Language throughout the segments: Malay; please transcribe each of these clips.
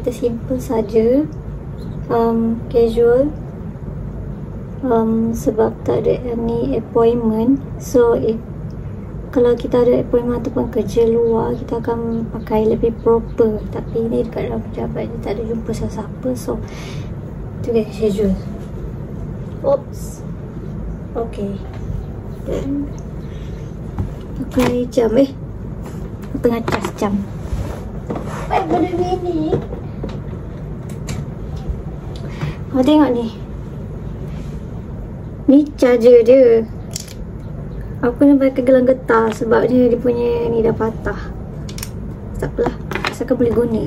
kita simple saja, casual, sebab tak ada any appointment. So kalau kita ada appointment ataupun kerja luar, kita akan pakai lebih proper. Tapi ni dekat dalam pejabat ni tak ada jumpa siapa-siapa, so tu guys, casual. Oops. Okay. Dan pakai jam tengah cas jam. Baik pada ni. Kau tengok ni. Ni charger dia. Aku nak pakai gelang getah sebab dia punya ni dah patah. Tak apalah, asalkan boleh guna.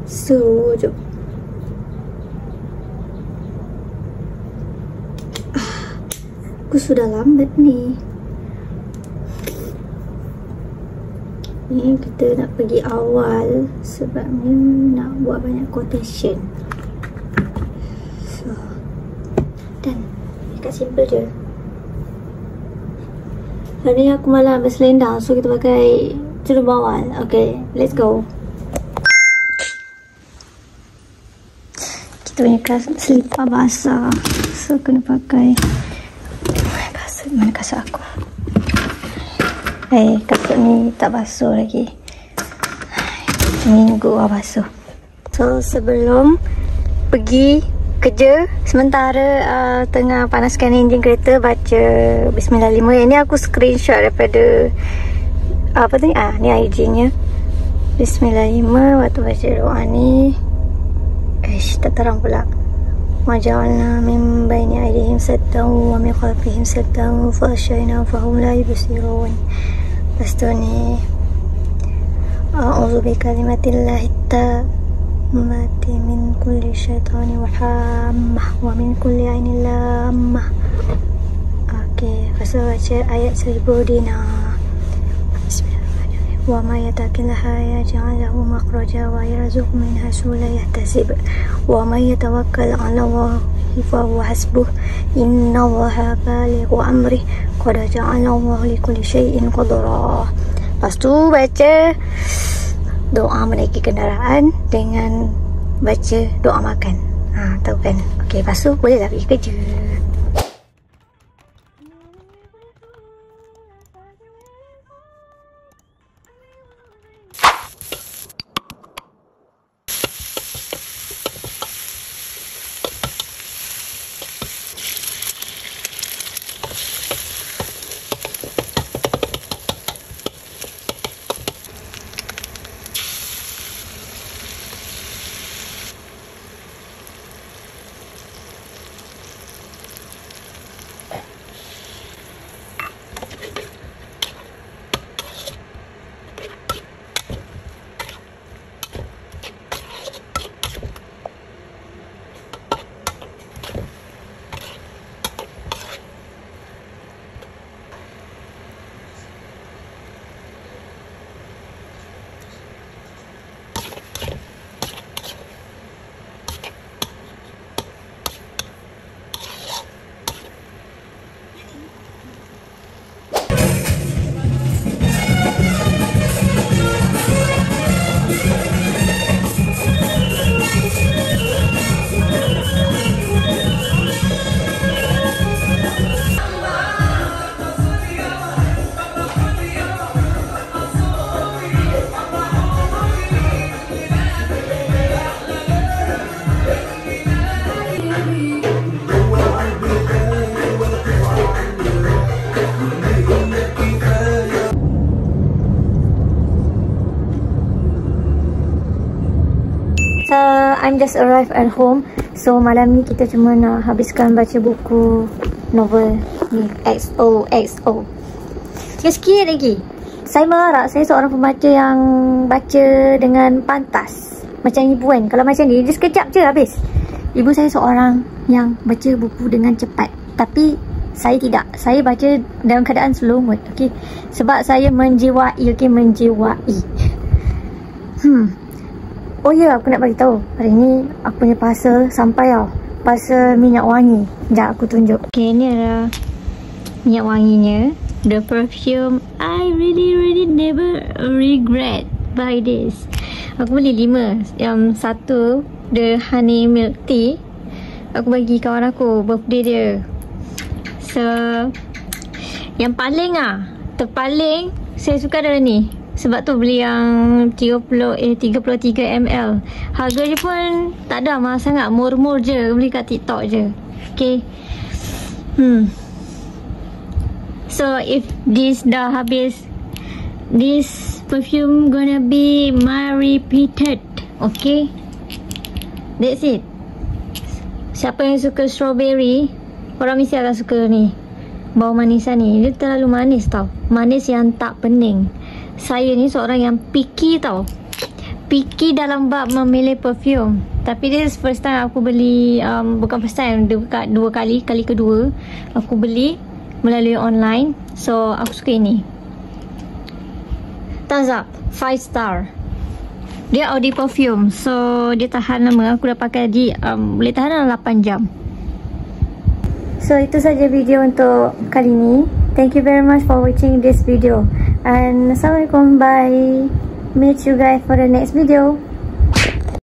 So, jom. Aku sudah lambat ni. Ni kita nak pergi awal sebabnya nak buat banyak quotation. So, dan dekat simple je. Hari ni aku malam ambil selendang, so kita pakai tudung bawal. Okay, let's go. Kita punya selipar basah, so kena pakai. Mana kasut aku? Kasut ni tak basuh lagi. Minggu lah basuh. So sebelum pergi kerja, sementara tengah panaskan enjin kereta, baca Bismillahirrahmanirrahim. Ini aku screenshot daripada apa tu ni? Ni IG-nya. Bismillahirrahmanirrahim. Waktu baca doa ni, tak terang pula. وَجَعَلْنَا مِنْ بَيْنِ أَيْدِيهِمْ سَدًّا وَمِنْ خَلْفِهِمْ سَدًّا فَأَغْشَيْنَاهُمْ فَهُمْ لَا يُبْصِرُونَ. Lepas tu ni, أَعُوذُ بِكَلِمَاتِ اللَّهِ التَّامَّةِ مِنْ كُلِّ شَيْطَانٍ وَهَامَّةٍ وَمِنْ كُلِّ عَيْنٍ لَامَّةٍ. Okay, lepas tu baca ayat Sajbudina. وَمَا يَتَّقِ اللَّهَ يَجْعَلْ لَهُ مَخْرَجًا وَيَرْزُقْهُ مِنْ حَيْثُ لَا يَحْتَسِبُ وَمَن يَتَوَكَّلْ عَلَى اللَّهِ فَهُوَ حَسْبُهُ إِنَّ اللَّهَ بَالِغُ أَمْرِهِ قَدْ جَعَلَ اللَّهُ لِكُلِّ شَيْءٍ قَدْرًا. Lepas tu baca doa menaiki kenderaan dengan baca doa makan. Tahu kan? Okay, lepas tu bolehlah pergi kerja. I'm just arrived at home. So malam ni kita cuma nak habiskan baca buku novel ni, XOXO. Sikit-sikit lagi. Saya berharap saya seorang pembaca yang baca dengan pantas. Macam ibu kan, kalau macam ni dia sekejap je habis. Ibu saya seorang yang baca buku dengan cepat. Tapi saya tidak. Saya baca dalam keadaan slow mode, okay? Sebab saya menjiwai, okay? Menjiwai. Oh ya, aku nak bagi tahu. Hari ni aku punya parcel sampai tau. Parcel minyak wangi. Sekejap aku tunjuk. Okay, ni adalah minyak wanginya. The perfume I really never regret buy this. Aku beli 5. Yang satu the honey milk tea, aku bagi kawan aku birthday dia. So yang paling terpaling saya suka adalah ni. Sebab tu beli yang 33 ml. Harga dia pun tak ada mahal sangat, murmur je, beli kat TikTok je. Okay. So if this dah habis, this perfume gonna be my repeated. Okay, that's it. Siapa yang suka strawberry, orang mesti akan suka ni, bau manisan ni. Dia terlalu manis tau, manis yang tak pening. Saya ni seorang yang picky tau, picky dalam bab memilih perfume. Tapi this first time aku beli, bukan first time, dua kali kedua aku beli melalui online. So aku suka ini. Thumbs up, 5 star. Dia Audi perfume, so dia tahan lama. Aku dah pakai boleh tahan dalam 8 jam. So itu saja video untuk kali ni. Thank you very much for watching this video. And Assalamualaikum, bye. Meet you guys for the next video.